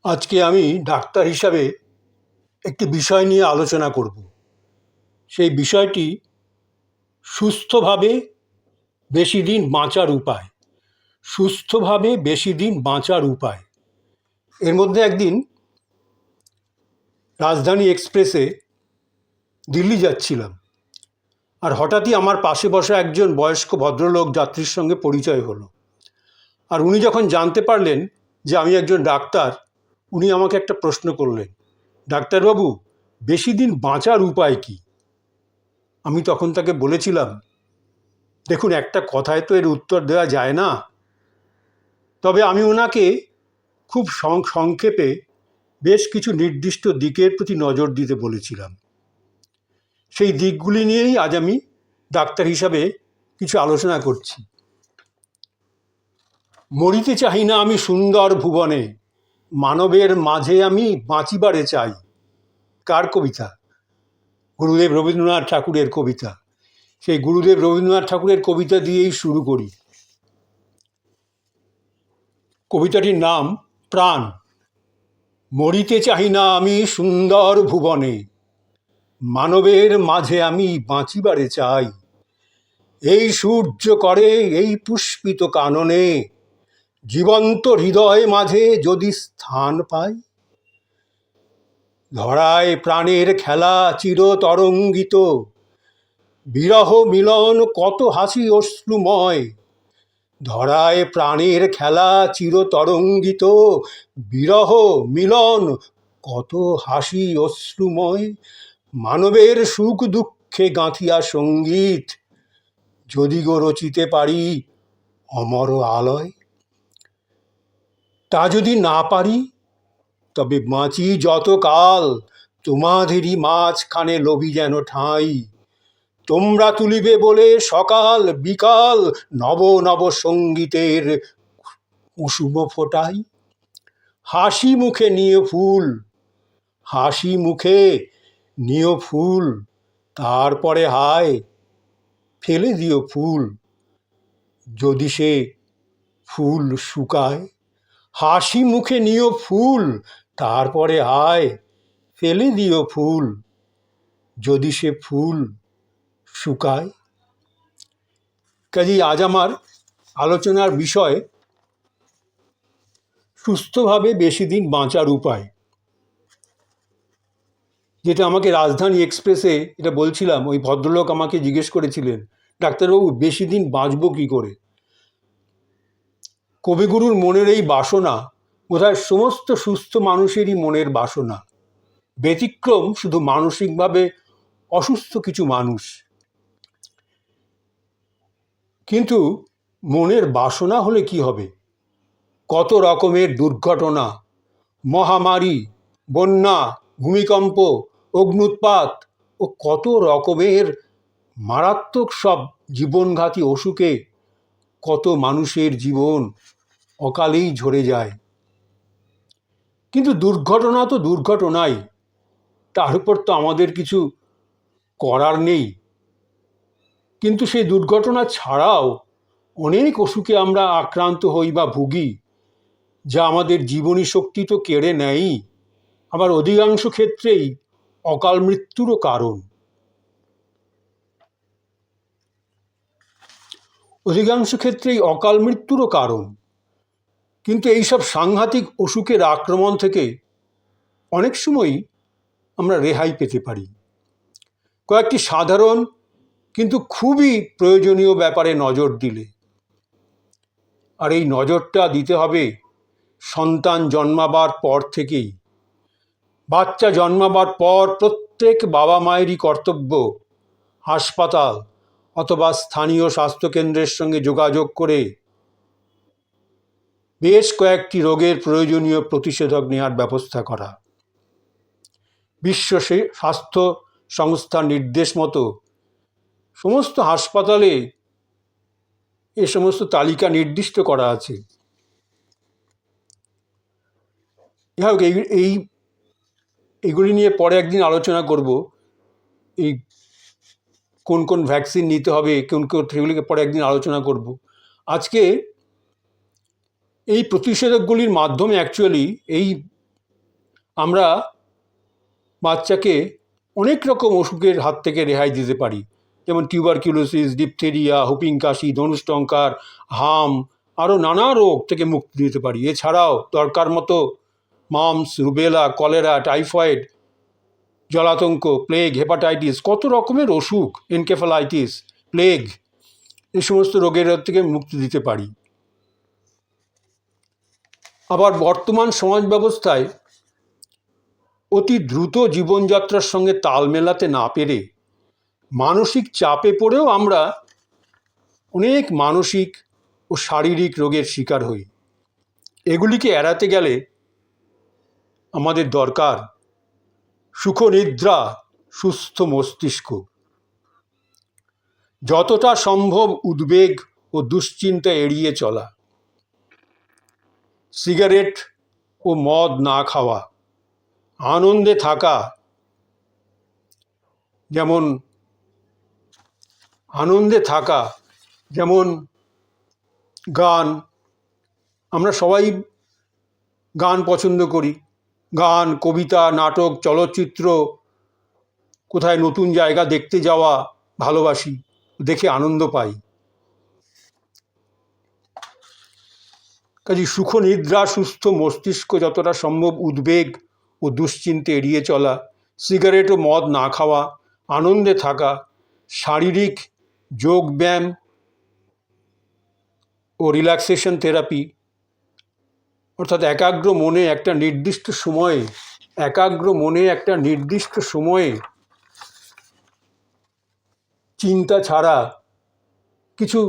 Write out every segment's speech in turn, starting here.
আজকে আমি ডাক্তার হিসাবে একটি বিষয় নিয়ে আলোচনা করব। সেই বিষয়টি সুস্থভাবে বেশি দিন বাঁচার উপায়। সুস্থভাবে বেশি দিন বাঁচার উপায়। এর মধ্যে একদিন রাজধানী এক্সপ্রেসে দিল্লি যাচ্ছিলাম, আর হঠাৎই আমার পাশে বসা একজন বয়স্ক ভদ্রলোক যাত্রীর সঙ্গে পরিচয় হলো। আর উনি যখন জানতে পারলেন যে আমি একজন ডাক্তার, উনি আমাকে একটা প্রশ্ন করলেন, ডাক্তারবাবু, বেশি দিন বাঁচার উপায় কি? আমি তখন তাকে বলেছিলাম, দেখুন, একটা কথায় তো এর উত্তর দেওয়া যায় না, তবে আমি ওনাকে খুব সংক্ষেপে বেশ কিছু নির্দিষ্ট দিকের প্রতি নজর দিতে বলেছিলাম। সেই দিকগুলি নিয়েই আজ আমি ডাক্তার হিসাবে কিছু আলোচনা করছি। মরিতে চাহি না আমি সুন্দর ভুবনে, মানবের মাঝে আমি বাঁচিবারে চাই। কার কবিতা? গুরুদেব রবীন্দ্রনাথ ঠাকুরের কবিতা। সেই গুরুদেব রবীন্দ্রনাথ ঠাকুরের কবিতা দিয়েই শুরু করি। কবিতাটির নাম প্রাণ। মরিতে চাহি না আমি সুন্দর ভুবনে, মানবের মাঝে আমি বাঁচিবারে চাই। এই সূর্য করে এই পুষ্পিত কাননে, জীবন্ত হৃদয় মাঝে যদি স্থান পাই। ধরায় প্রাণের খেলা চিরতরঙ্গিত, বিরহ মিলন কত হাসি অশ্রুময়। ধরায় প্রাণের খেলা চিরতরঙ্গিত, বিরহ মিলন কত হাসি অশ্রুময়। মানবের সুখ দুঃখে গাঁথিয়া সঙ্গীত, যদি গো রচিতে পারি অমর আলয়। তা যদি না পারি, তবে বাঁচি যত কাল তোমাদেরই মাঝখানে লবি যেন ঠাঁই। তোমরা তুলিবে বলে সকাল বিকাল নব নব সঙ্গীতের কুসুম ফোটাই। হাসি মুখে নিয়ে ফুল, হাসি মুখে নিও ফুল, তারপরে হায় ফেলে দিও ফুল, যদি সে ফুল শুকায়। হাসি মুখে নিও ফুল, তারপরে হায় ফেলে দিও ফুল, যদি সে ফুল শুকায়। কাজেই আজ আমার আলোচনার বিষয় সুস্থভাবে বেশি দিন বাঁচার উপায়। যেটা আমাকে রাজধানী এক্সপ্রেসে এটা বলছিলাম, ওই ভদ্রলোক আমাকে জিজ্ঞেস করেছিলেন, ডাক্তারবাবু, বেশি দিন বাঁচব কী করে? কবিগুরুর মনের এই বাসনা বোধহয় সমস্ত সুস্থ মানুষেরই মনের বাসনা। ব্যতিক্রম শুধু মানসিকভাবে অসুস্থ কিছু মানুষ। কিন্তু মনের বাসনা হলে কি হবে? কত রকমের দুর্ঘটনা, মহামারী, বন্যা, ভূমিকম্প, অগ্ন্যুৎপাত ও কত রকমের মারাত্মক সব জীবনঘাতী অসুখে কত মানুষের জীবন অকালেই ঝরে যায়। কিন্তু দুর্ঘটনা তো দুর্ঘটনাই, তার উপর তো আমাদের কিছু করার নেই। কিন্তু সেই দুর্ঘটনা ছাড়াও অনেক অসুখে আমরা আক্রান্ত হই বা ভুগি, যা আমাদের জীবনী শক্তি তো কেড়ে নেয়ই, আবার অধিকাংশ ক্ষেত্রেই অকাল মৃত্যুরও কারণ। অধিকাংশ ক্ষেত্রেই অকাল মৃত্যুরও কারণ। কিন্তু এইসব সাংঘাতিক অসুখের আক্রমণ থেকে অনেক সময়ই আমরা রেহাই পেতে পারি কয়েকটি সাধারণ কিন্তু খুবই প্রয়োজনীয় ব্যাপারে নজর দিলে। আর এই নজরটা দিতে হবে সন্তান জন্মাবার পর থেকেই। বাচ্চা জন্মাবার পর প্রত্যেক বাবা মায়েরই কর্তব্য হাসপাতাল অথবা স্থানীয় স্বাস্থ্যকেন্দ্রের সঙ্গে যোগাযোগ করে বেশ কয়েকটি রোগের প্রয়োজনীয় প্রতিষেধক নেওয়ার ব্যবস্থা করা। বিশ্ব স্বাস্থ্য সংস্থার নির্দেশ মতো সমস্ত হাসপাতালে এ সমস্ত তালিকা নির্দিষ্ট করা আছে। যাই হোক, এইগুলি নিয়ে পরে একদিন আলোচনা করব। এই কোন কোন ভ্যাকসিন নিতে হবে, কোন কোন, সেগুলিকে পরে একদিন আলোচনা করব। আজকে এই প্রতিষেধকগুলির মাধ্যমে অ্যাকচুয়ালি এই আমরা বাচ্চাকে অনেক রকম অসুখের হাত থেকে রেহাই দিতে পারি, যেমন টিউবারকিউলোসিস, ডিপথেরিয়া, হুপিং কাশি, ধনুষ্টঙ্কার, হাম, আরও নানা রোগ থেকে মুক্তি দিতে পারি। এছাড়াও দরকার মতো মামস, রুবেলা, কলেরা, টাইফয়েড, জলাতঙ্ক, প্লেগ, হেপাটাইটিস, কত রকমের অসুখ, এনকেফালাইটিস, প্লেগ, এই সমস্ত রোগের থেকে মুক্তি দিতে পারি। আবার বর্তমান সমাজ ব্যবস্থায় অতি দ্রুত জীবনযাত্রার সঙ্গে তাল মেলাতে না পেরে মানসিক চাপে পড়েও আমরা অনেক মানসিক ও শারীরিক রোগের শিকার হই। এগুলিকে এড়াতে গেলে আমাদের দরকার সুখনিদ্রা, সুস্থ মস্তিষ্ক। যতটা সম্ভব উদ্বেগ ও দুশ্চিন্তা এড়িয়ে চলা, সিগারেট ও মদ না খাওয়া, আনন্দে থাকা, যেমন গান। আমরা সবাই গান পছন্দ করি, গান, কবিতা, নাটক, চলচ্চিত্র, কোথায় নতুন জায়গা দেখতে যাওয়া ভালোবাসি, দেখে আনন্দ পাই। কাজে সুখনিদ্রা, সুস্থ মস্তিষ্ক, যতটা সম্ভব উদ্বেগ ও দুশ্চিন্তা এড়িয়ে চলা, সিগারেট ও মদ না খাওয়া, আনন্দে থাকা, শারীরিক যোগব্যায়াম ও রিল্যাক্সেশন থেরাপি, অর্থাৎ একাগ্র মনে একটা নির্দিষ্ট সময়ে চিন্তা ছাড়া কিছু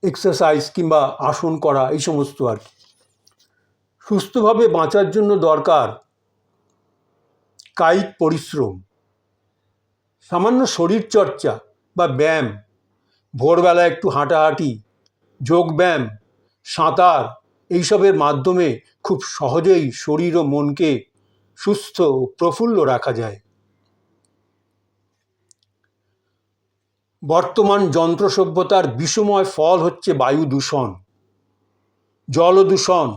এক্সারসাইজ কিংবা আসন করা, এই সমস্ত আর কি। সুস্থভাবে বাঁচার জন্য দরকার কায়িক পরিশ্রম, সামান্য শরীরচর্চা বা ব্যায়াম, ভোরবেলা একটু হাঁটাহাঁটি, যোগব্যায়াম, সাঁতার, এইসবের মাধ্যমে খুব সহজেই শরীর ও মনকে সুস্থ ও প্রফুল্ল রাখা যায়। বর্তমান যন্ত্র সভ্যতার বিষময় ফল হচ্ছে বায়ু দূষণ, জল দূষণ,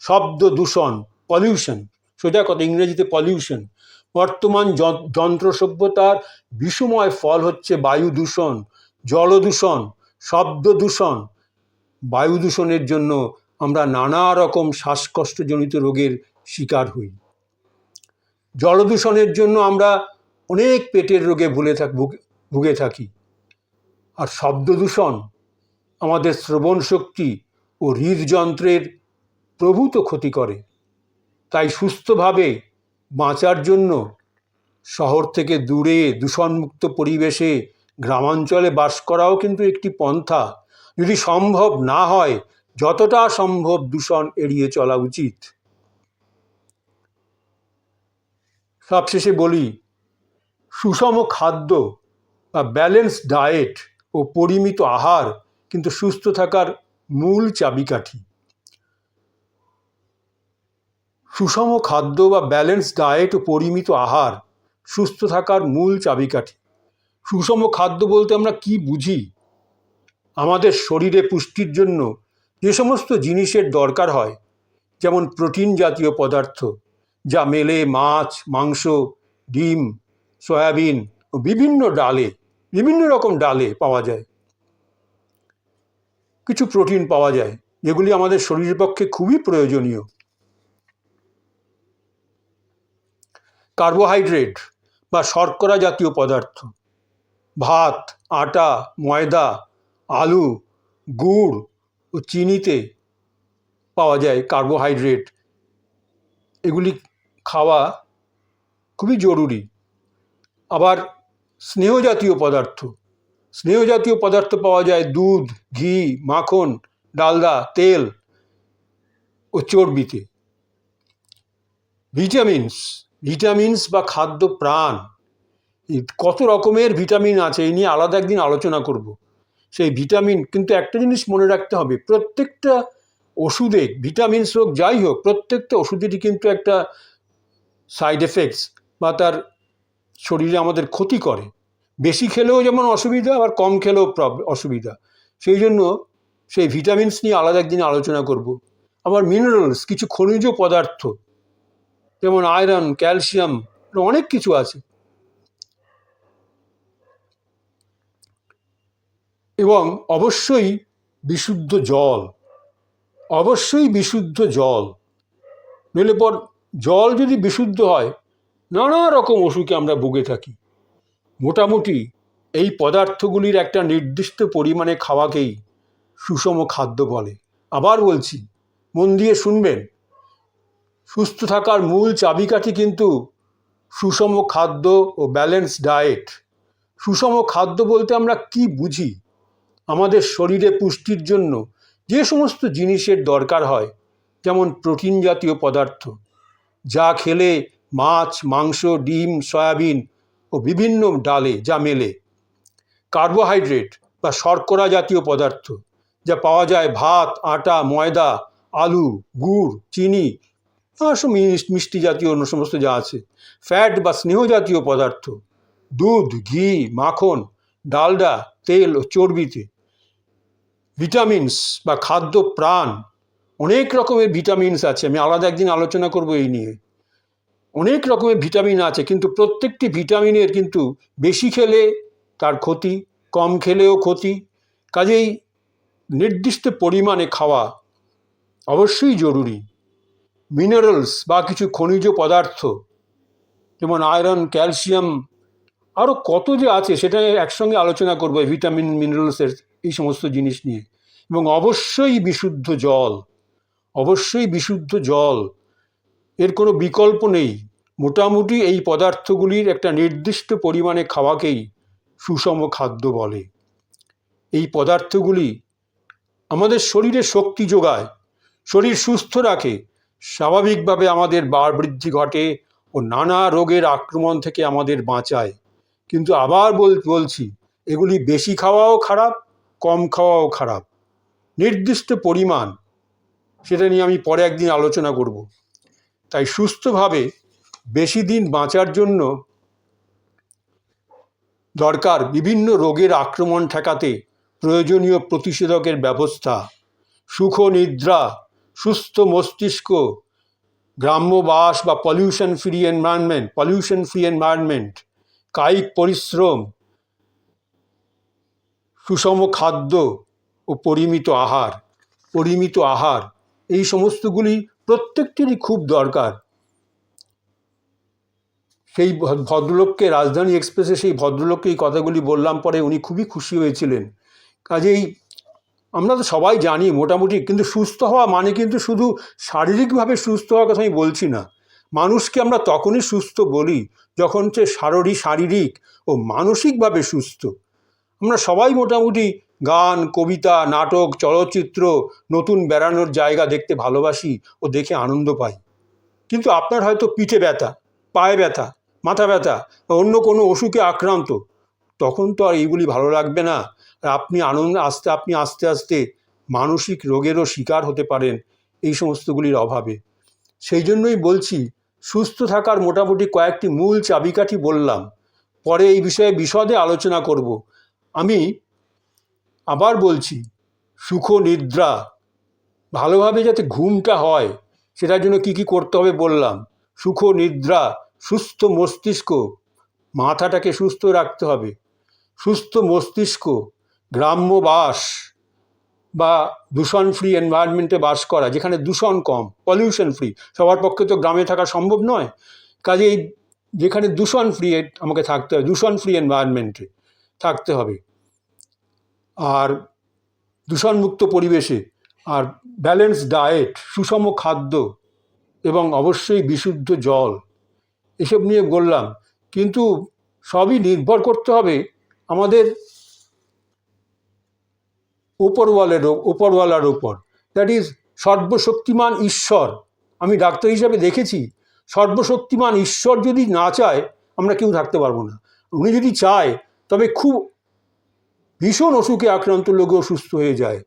শব্দ দূষণ, পলিউশন, সোজা কথা ইংরেজিতে পলিউশন। বর্তমান যন্ত্র সভ্যতার বিষময় ফল হচ্ছে বায়ু দূষণ, জল দূষণ, শব্দ দূষণ। বায়ু দূষণের জন্য আমরা নানা রকম শ্বাসকষ্টজনিত রোগের শিকার হই। জল দূষণের জন্য আমরা অনেক পেটের রোগে ভুগে থাকি। আর শব্দ দূষণ আমাদের শ্রবণ শক্তি ও হৃদযন্ত্রের প্রভূত ক্ষতি করে। তাই সুস্থভাবে বাঁচার জন্য শহর থেকে দূরে দূষণমুক্ত পরিবেশে গ্রামাঞ্চলে বাস করাও কিন্তু একটি পন্থা। যদি সম্ভব না হয়, যতটা সম্ভব দূষণ এড়িয়ে চলা উচিত। সবশেষে বলি, সুষম খাদ্য বা ব্যালেন্সড ডায়েট ও পরিমিত আহার কিন্তু সুস্থ থাকার মূল চাবিকাঠি। সুষম খাদ্য বা ব্যালেন্সড ডায়েট ও পরিমিত আহার সুস্থ থাকার মূল চাবিকাঠি। সুষম খাদ্য বলতে আমরা কি বুঝি? আমাদের শরীরে পুষ্টির জন্য যে সমস্ত জিনিসের দরকার হয়, যেমন প্রোটিন জাতীয় পদার্থ, যা মেলে মাছ, মাংস, ডিম, সয়াবিন ও বিভিন্ন রকম ডালে পাওয়া যায়। কিছু প্রোটিন পাওয়া যায় যেগুলি আমাদের শরীরের পক্ষে খুবই প্রয়োজনীয়। কার্বোহাইড্রেট বা শর্করা জাতীয় পদার্থ, ভাত, আটা, ময়দা, আলু, গুড় ও চিনিতে পাওয়া যায় কার্বোহাইড্রেট। এগুলি খাওয়া খুবই জরুরি। আবার স্নেহ জাতীয় পদার্থ পাওয়া যায় দুধ, ঘি, মাখন, ডালদা, তেল ও চর্বিতে। ভিটামিনস বা খাদ্য প্রাণ, কত রকমের ভিটামিন আছে, এই নিয়ে আলাদা একদিন আলোচনা করব। সেই ভিটামিন, কিন্তু একটা জিনিস মনে রাখতে হবে, প্রত্যেকটা ওষুধে, ভিটামিনস হোক যাই হোক, প্রত্যেকটা ওষুধেরই কিন্তু একটা সাইড এফেক্টস বা তার শরীরে আমাদের ক্ষতি করে। বেশি খেলেও যেমন অসুবিধা, আবার কম খেলেও অসুবিধা। সেই জন্য সেই ভিটামিনস নিয়ে আলাদা একদিন আলোচনা করব। আবার মিনারেলস, কিছু খনিজ পদার্থ, যেমন আয়রন, ক্যালসিয়াম, অনেক কিছু আছে। এবং অবশ্যই বিশুদ্ধ জল, অবশ্যই বিশুদ্ধ জল। নইলে পর জল যদি বিশুদ্ধ হয়, নানা রকম অসুখে আমরা ভুগে থাকি। মোটামুটি এই পদার্থগুলির একটা নির্দিষ্ট পরিমাণে খাওয়াকেই সুষম খাদ্য বলে। আবার বলছি, মন দিয়ে শুনবেন, সুস্থ থাকার মূল চাবিকাঠি কিন্তু সুষম খাদ্য ও ব্যালেন্স ডায়েট। সুষম খাদ্য বলতে আমরা কি বুঝি? আমাদের শরীরে পুষ্টির জন্য যে সমস্ত জিনিসের দরকার হয়, যেমন প্রোটিন জাতীয় পদার্থ, যা খেলে মাছ, মাংস, ডিম, সয়াবিন ও বিভিন্ন ডালে যা মেলে। কার্বোহাইড্রেট বা শর্করা জাতীয় পদার্থ, যা পাওয়া যায় ভাত, আটা, ময়দা, আলু, গুড়, চিনি, সব মিষ্টি জাতীয় অন্য সমস্ত যা আছে। ফ্যাট বা স্নেহ জাতীয় পদার্থ, দুধ, ঘি, মাখন, ডালডা, তেল ও চর্বিতে। ভিটামিনস বা খাদ্য প্রাণ, অনেক রকমের ভিটামিনস আছে, আমি আলাদা একদিন আলোচনা করব এই নিয়ে। অনেক রকমের ভিটামিন আছে, কিন্তু প্রত্যেকটি ভিটামিনের কিন্তু বেশি খেলে তার ক্ষতি, কম খেলেও ক্ষতি। কাজেই নির্দিষ্ট পরিমাণে খাওয়া অবশ্যই জরুরি। মিনারেলস বা কিছু খনিজ পদার্থ, যেমন আয়রন, ক্যালসিয়াম, আরও কত যে আছে সেটা একসঙ্গে আলোচনা করবো, ভিটামিন, মিনারেলসের এই সমস্ত জিনিস নিয়ে। এবং অবশ্যই বিশুদ্ধ জল, অবশ্যই বিশুদ্ধ জল, এর কোনো বিকল্প নেই। মোটামুটি এই পদার্থগুলির একটা নির্দিষ্ট পরিমাণে খাওয়াকেই সুষম খাদ্য বলে। এই পদার্থগুলি আমাদের শরীরে শক্তি যোগায়, শরীর সুস্থ রাখে, স্বাভাবিকভাবে আমাদের বাড় বৃদ্ধি ঘটে ও নানা রোগের আক্রমণ থেকে আমাদের বাঁচায়। কিন্তু আবার বলছি, এগুলি বেশি খাওয়াও খারাপ, কম খাওয়াও খারাপ। নির্দিষ্ট পরিমাণ, সেটা নিয়ে আমি পরে একদিন আলোচনা করব। তাই সুস্থভাবে বেশি দিন বাঁচার জন্য দরকার বিভিন্ন রোগের আক্রমণ ঠেকাতে প্রয়োজনীয় প্রতিষেধকের ব্যবস্থা, সুখ নিদ্রা, সুস্থ মস্তিষ্ক, গ্রাম্য বাস বা পলিউশন ফ্রি এনভায়রনমেন্ট, কায়িক পরিশ্রম, সুষম খাদ্য ও পরিমিত আহার, এই সমস্তগুলি প্রত্যেকটিরই খুব দরকার। সেই ভদ্রলোককে, রাজধানী এক্সপ্রেসে সেই ভদ্রলোককে এই কথাগুলি বললাম, পরে উনি খুবই খুশি হয়েছিলেন। কাজেই আমরা তো সবাই জানি মোটামুটি, কিন্তু সুস্থ হওয়া মানে কিন্তু শুধু শারীরিকভাবে সুস্থ হওয়ার কথা আমি বলছি না। মানুষকে আমরা তখনই সুস্থ বলি যখন সে শারীরিক ও মানসিকভাবে সুস্থ। আমরা সবাই মোটামুটি গান, কবিতা, নাটক, চলচ্চিত্র, নতুন বেড়ানোর জায়গা দেখতে ভালোবাসি ও দেখে আনন্দ পাই। কিন্তু আপনার হয়তো পিঠে ব্যথা, পায়ে ব্যথা, মাথা ব্যথা বা অন্য কোনো অসুখে আক্রান্ত, তখন তো আর এইগুলি ভালো লাগবে না। আর আপনি আস্তে আস্তে মানসিক রোগেরও শিকার হতে পারেন এই সমস্তগুলির অভাবে। সেই জন্যই বলছি, সুস্থ থাকার মোটামুটি কয়েকটি মূল চাবিকাঠি বললাম, পরে এই বিষয়ে বিশদে আলোচনা করব। আমি আবার বলছি, সুখ নিদ্রা, ভালোভাবে যাতে ঘুমটা হয় সেটার জন্য কি কি করতে হবে বললাম। সুখ নিদ্রা, সুস্থ মস্তিষ্ক, মাথাটাকে সুস্থ রাখতে হবে, সুস্থ মস্তিষ্ক, গ্রাম্য বাস বা দূষণ ফ্রি এনভায়রনমেন্টে বাস করা, যেখানে দূষণ কম, পলিউশন ফ্রি। সবার পক্ষে তো গ্রামে থাকা সম্ভব নয়, কাজেই যেখানে দূষণ ফ্রি আমাকে থাকতে হবে, দূষণ ফ্রি এনভায়রনমেন্টে থাকতে হবে, আর দূষণমুক্ত পরিবেশে। আর ব্যালেন্স ডায়েট, সুষম খাদ্য এবং অবশ্যই বিশুদ্ধ জল, এসব নিয়ে বললাম। কিন্তু সবই নির্ভর করতে হবে আমাদের উপরওয়ালার উপর, দ্যাট ইজ সর্বশক্তিমান ঈশ্বর। আমি ডাক্তার হিসাবে দেখেছি, সর্বশক্তিমান ঈশ্বর যদি না চায় আমরা কেউ থাকতে পারবো না। উনি যদি চায় তবে খুব ভীষণ অসুখে আক্রান্ত লোকও সুস্থ হয়ে যায়।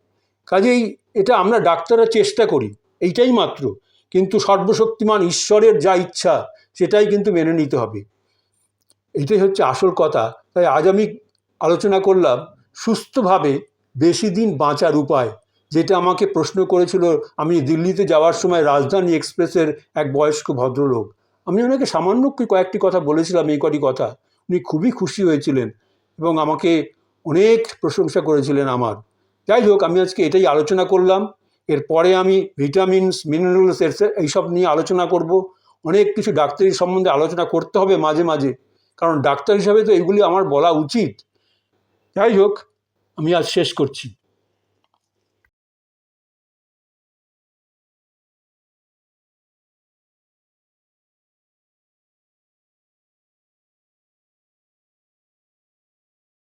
কাজেই এটা আমরা ডাক্তাররা চেষ্টা করি, এইটাই মাত্র। কিন্তু সর্বশক্তিমান ঈশ্বরের যা ইচ্ছা সেটাই কিন্তু মেনে নিতে হবে, এটাই হচ্ছে আসল কথা। তাই আজ আমি আলোচনা করলাম সুস্থভাবে বেশি দিন বাঁচার উপায়, যেটা আমাকে প্রশ্ন করেছিল আমি দিল্লিতে যাওয়ার সময় রাজধানী এক্সপ্রেসের এক বয়স্ক ভদ্রলোক। আমি ওনাকে সামান্য কয়েকটি কথা বলেছিলাম, এই কটি কথা। উনি খুবই খুশি হয়েছিলেন এবং আমাকে অনেক প্রশংসা করেছিলেন আমার। যাই হোক, আমি আজকে এটাই আলোচনা করলাম। এরপরে আমি ভিটামিনস, মিনারেলস এইসব নিয়ে আলোচনা করব। অনেক কিছু ডাক্তারি সম্বন্ধে আলোচনা করতে হবে মাঝে মাঝে, কারণ ডাক্তার হিসাবে তো এগুলি আমার বলা উচিত। যাই হোক, আমি আজ শেষ করছি।